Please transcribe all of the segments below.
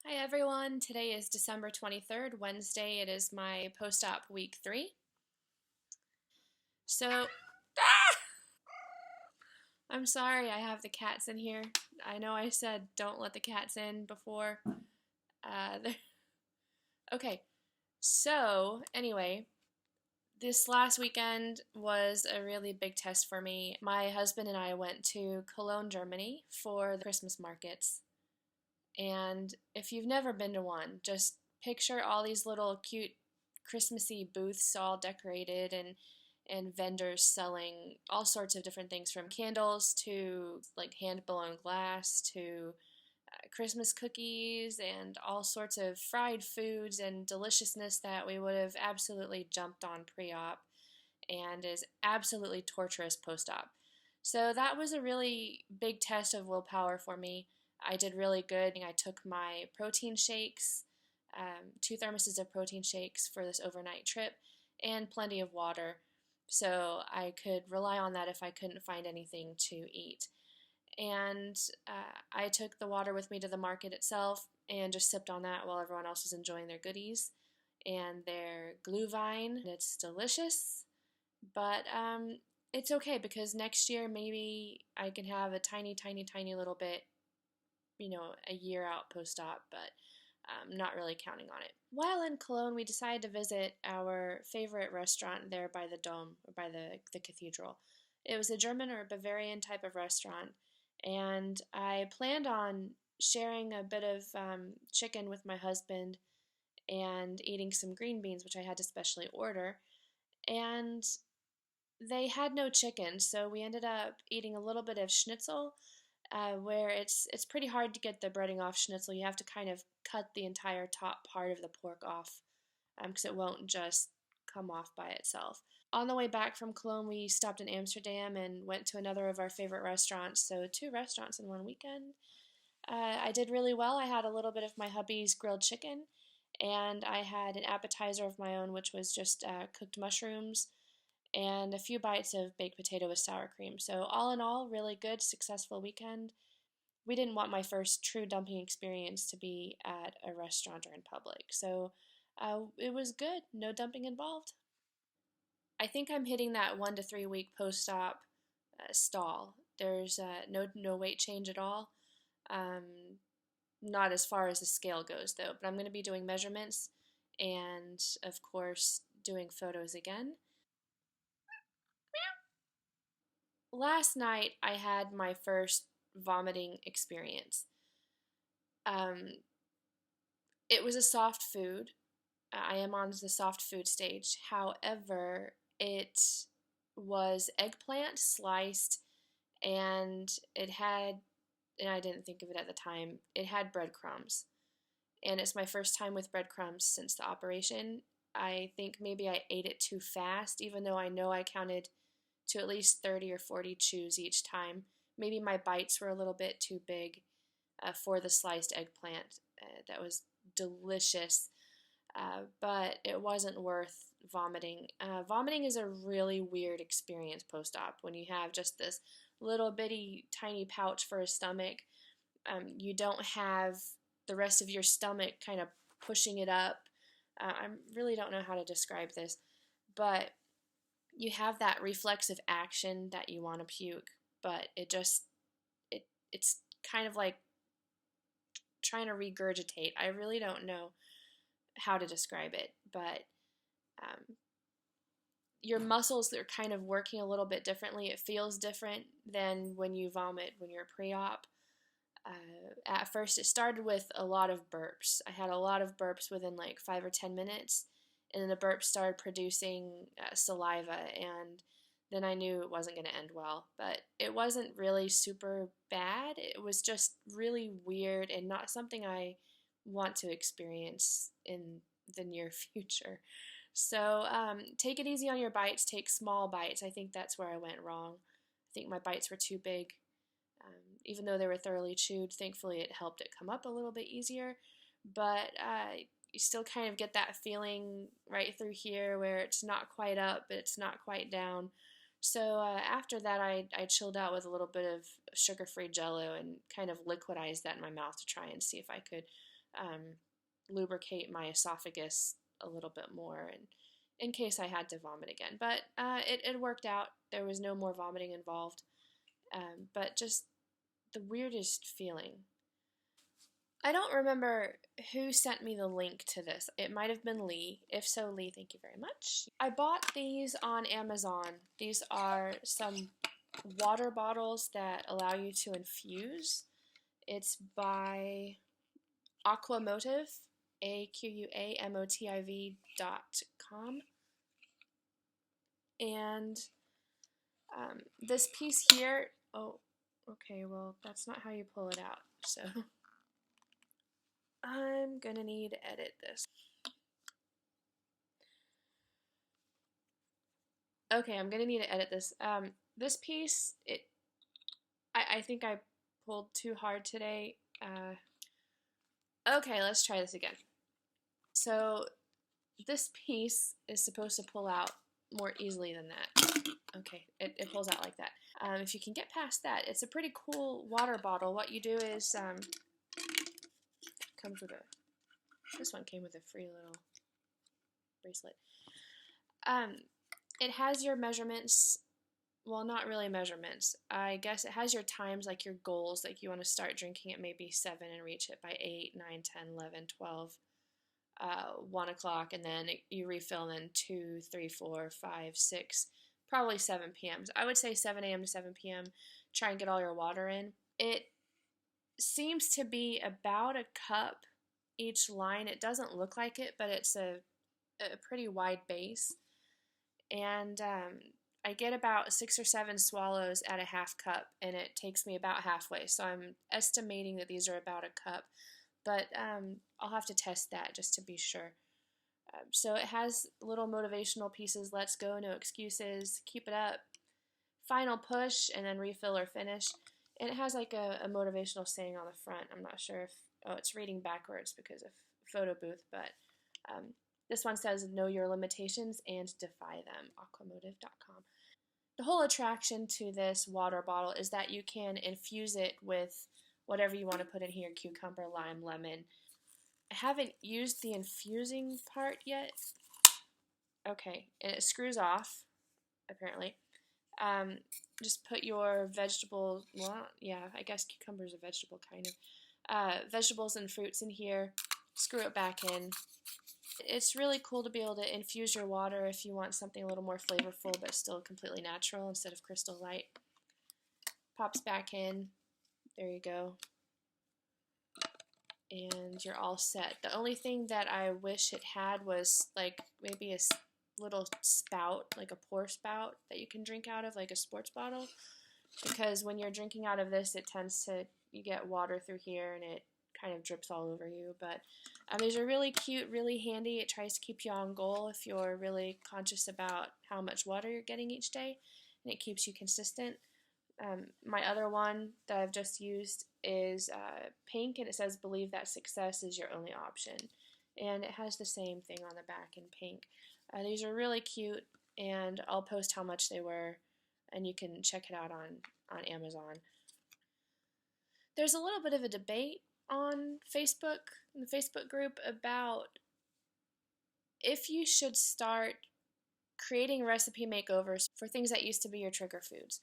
Hi everyone, today is December 23rd, Wednesday. It is my post-op week 3. So, I'm sorry I have the cats in here. I know I said don't let the cats in before. Uh, okay, so anyway, this last weekend was a really big test for me. My husband and I went to Cologne, Germany for the Christmas markets. And if you've never been to one, just picture all these little cute Christmassy booths all decorated and vendors selling all sorts of different things from candles to like hand blown glass to Christmas cookies and all sorts of fried foods and deliciousness that we would have absolutely jumped on pre-op and is absolutely torturous post-op. So that was a really big test of willpower for me. I did really good. I took my protein shakes, 2 thermoses of protein shakes for this overnight trip, and plenty of water. So I could rely on that if I couldn't find anything to eat. And I took the water with me to the market itself and just sipped on that while everyone else was enjoying their goodies and their Glühwein. It's delicious, but it's okay because next year maybe I can have a tiny little bit, a year out post-op, but not really counting on it. While in Cologne, we decided to visit our favorite restaurant there by the Dome, or by the cathedral. It was a German or Bavarian type of restaurant, and I planned on sharing a bit of chicken with my husband and eating some green beans, which I had to specially order. And they had no chicken, so we ended up eating a little bit of schnitzel, where it's pretty hard to get the breading off schnitzel. You have to kind of cut the entire top part of the pork off because it won't just come off by itself. On the way back from Cologne, we stopped in Amsterdam and went to another of our favorite restaurants. So 2 restaurants in one weekend. I did really well. I had a little bit of my hubby's grilled chicken, and I had an appetizer of my own, which was just cooked mushrooms and a few bites of baked potato with sour cream. So all in all, really good, successful weekend. We didn't want my first true dumping experience to be at a restaurant or in public. So it was good, no dumping involved. I think I'm hitting that 1 to 3 week post-op stall. There's no weight change at all. Um, Not as far as the scale goes though, but I'm going to be doing measurements and of course doing photos again. Last night I had my first vomiting experience. Um, it was a soft food. I am on the soft food stage. However, it was eggplant sliced and it had, and I didn't think of it at the time, it had breadcrumbs. And it's my first time with breadcrumbs since the operation. I think maybe I ate it too fast, even though I know I counted to at least 30 or 40 chews each time. Maybe my bites were a little bit too big for the sliced eggplant. That was delicious, but it wasn't worth vomiting. Vomiting is a really weird experience post-op when you have just this little bitty tiny pouch for a stomach. You don't have the rest of your stomach kind of pushing it up. I really don't know how to describe this, but you have that reflexive action that you want to puke, but it's kind of like trying to regurgitate. I really don't know how to describe it, but your muscles are kind of working a little bit differently. It feels different than when you vomit when you're pre-op. At first, it started with a lot of burps. I had a lot of burps within like 5 or 10 minutes, and then the burps started producing saliva, and then I knew it wasn't going to end well. But it wasn't really super bad. It was just really weird and not something I want to experience in the near future. So take it easy on your bites. Take small bites. I think that's where I went wrong. I think my bites were too big. Even though they were thoroughly chewed, thankfully it helped it come up a little bit easier. But you still kind of get that feeling right through here where it's not quite up, but it's not quite down. So after that, I chilled out with a little bit of sugar-free Jello and kind of liquidized that in my mouth to try and see if I could lubricate my esophagus a little bit more, and in case I had to vomit again. But it worked out. There was no more vomiting involved, but just the weirdest feeling. I don't remember who sent me the link to this. It might have been Lee. If so, Lee, thank you very much. I bought these on Amazon. These are some water bottles that allow you to infuse. It's by Aquamotive, AQUAMOTIV.com. And this piece here, oh, okay, well, that's not how you pull it out, so I'm gonna need to edit this. Okay, I'm gonna need to edit this. This piece, I think I pulled too hard today. Okay, let's try this again. So this piece is supposed to pull out more easily than that. Okay, it pulls out like that. If you can get past that, it's a pretty cool water bottle. What you do is, comes with this one came with a free little bracelet. It has your measurements, well, not really measurements. I guess it has your times, like your goals, like you want to start drinking at maybe 7 and reach it by 8, 9, 10, 11, 12, 1 o'clock, and then you refill in 2, 3, 4, 5, 6, probably 7 p.m. So I would say 7 a.m. to 7 p.m. Try and get all your water in. It seems to be about a cup each line. It doesn't look like it, but it's a pretty wide base. And I get about 6 or 7 swallows at a half cup, and it takes me about halfway. So I'm estimating that these are about a cup, but I'll have to test that just to be sure. So it has little motivational pieces: let's go, no excuses, keep it up, final push, and then refill or finish. And it has like a motivational saying on the front. I'm not sure if, oh, it's reading backwards because of photo booth, but this one says, know your limitations and defy them, aquamotive.com. The whole attraction to this water bottle is that you can infuse it with whatever you want to put in here: cucumber, lime, lemon. I haven't used the infusing part yet. Okay, and it screws off, apparently. Just put your vegetables, well, yeah, I guess cucumber is a vegetable, kind of. Vegetables and fruits in here, screw it back in. It's really cool to be able to infuse your water if you want something a little more flavorful but still completely natural instead of Crystal Light. Pops back in. There you go. And you're all set. The only thing that I wish it had was like maybe a little spout, like a pour spout that you can drink out of, like a sports bottle. Because when you're drinking out of this, it tends to, you get water through here and it kind of drips all over you. But these are really cute, really handy. It tries to keep you on goal if you're really conscious about how much water you're getting each day, and it keeps you consistent. My other one that I've just used is pink, and it says, believe that success is your only option. And it has the same thing on the back in pink. These are really cute, and I'll post how much they were, and you can check it out on Amazon. There's a little bit of a debate on Facebook, in the Facebook group, about if you should start creating recipe makeovers for things that used to be your trigger foods.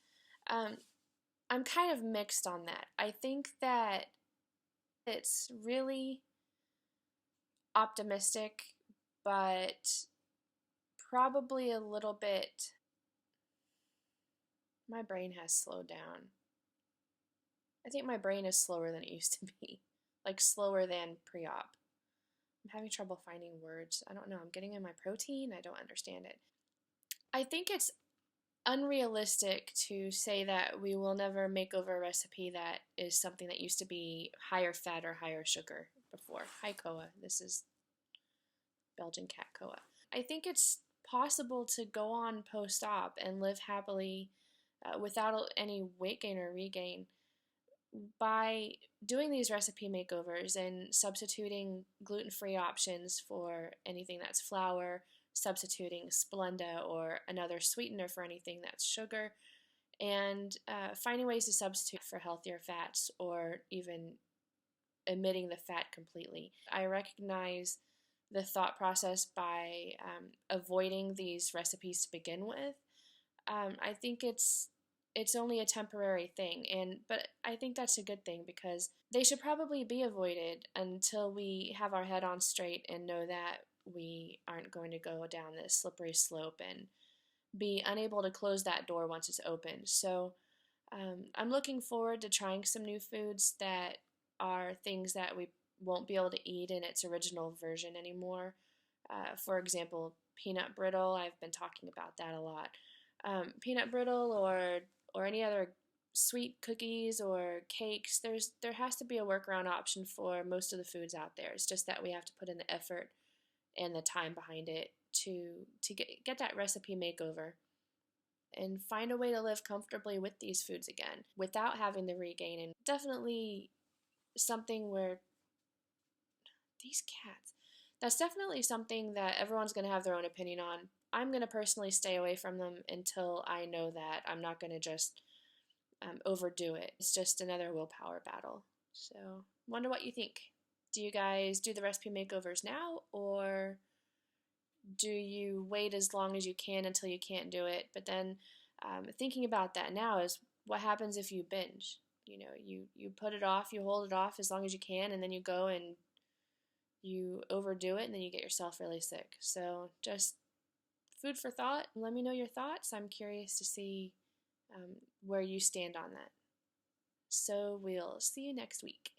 I'm kind of mixed on that. I think that it's really optimistic, but probably a little bit, my brain has slowed down. I think my brain is slower than it used to be, like slower than pre-op. I'm having trouble finding words. I don't know, I'm getting in my protein, I don't understand it. I think it's unrealistic to say that we will never make over a recipe that is something that used to be higher fat or higher sugar before. Hi, Koa. This is Belgian cat Koa. I think it's possible to go on post-op and live happily without any weight gain or regain by doing these recipe makeovers and substituting gluten-free options for anything that's flour, substituting Splenda or another sweetener for anything that's sugar, and finding ways to substitute for healthier fats or even omitting the fat completely. I recognize the thought process by avoiding these recipes to begin with. I think it's only a temporary thing, but I think that's a good thing because they should probably be avoided until we have our head on straight and know that we aren't going to go down this slippery slope and be unable to close that door once it's open. So I'm looking forward to trying some new foods that are things that we won't be able to eat in its original version anymore. For example, peanut brittle. I've been talking about that a lot. Peanut brittle or any other sweet cookies or cakes. There has to be a workaround option for most of the foods out there. It's just that we have to put in the effort and the time behind it to get that recipe makeover and find a way to live comfortably with these foods again without having the regain. And definitely something where these cats, that's definitely something that everyone's going to have their own opinion on. I'm going to personally stay away from them until I know that I'm not going to just overdo it. It's just another willpower battle. So, wonder what you think. Do you guys do the recipe makeovers now, or do you wait as long as you can until you can't do it? But then thinking about that now is what happens if you binge? You know, you put it off, you hold it off as long as you can, and then you go and you overdo it, and then you get yourself really sick. So just food for thought. Let me know your thoughts. I'm curious to see where you stand on that. So we'll see you next week.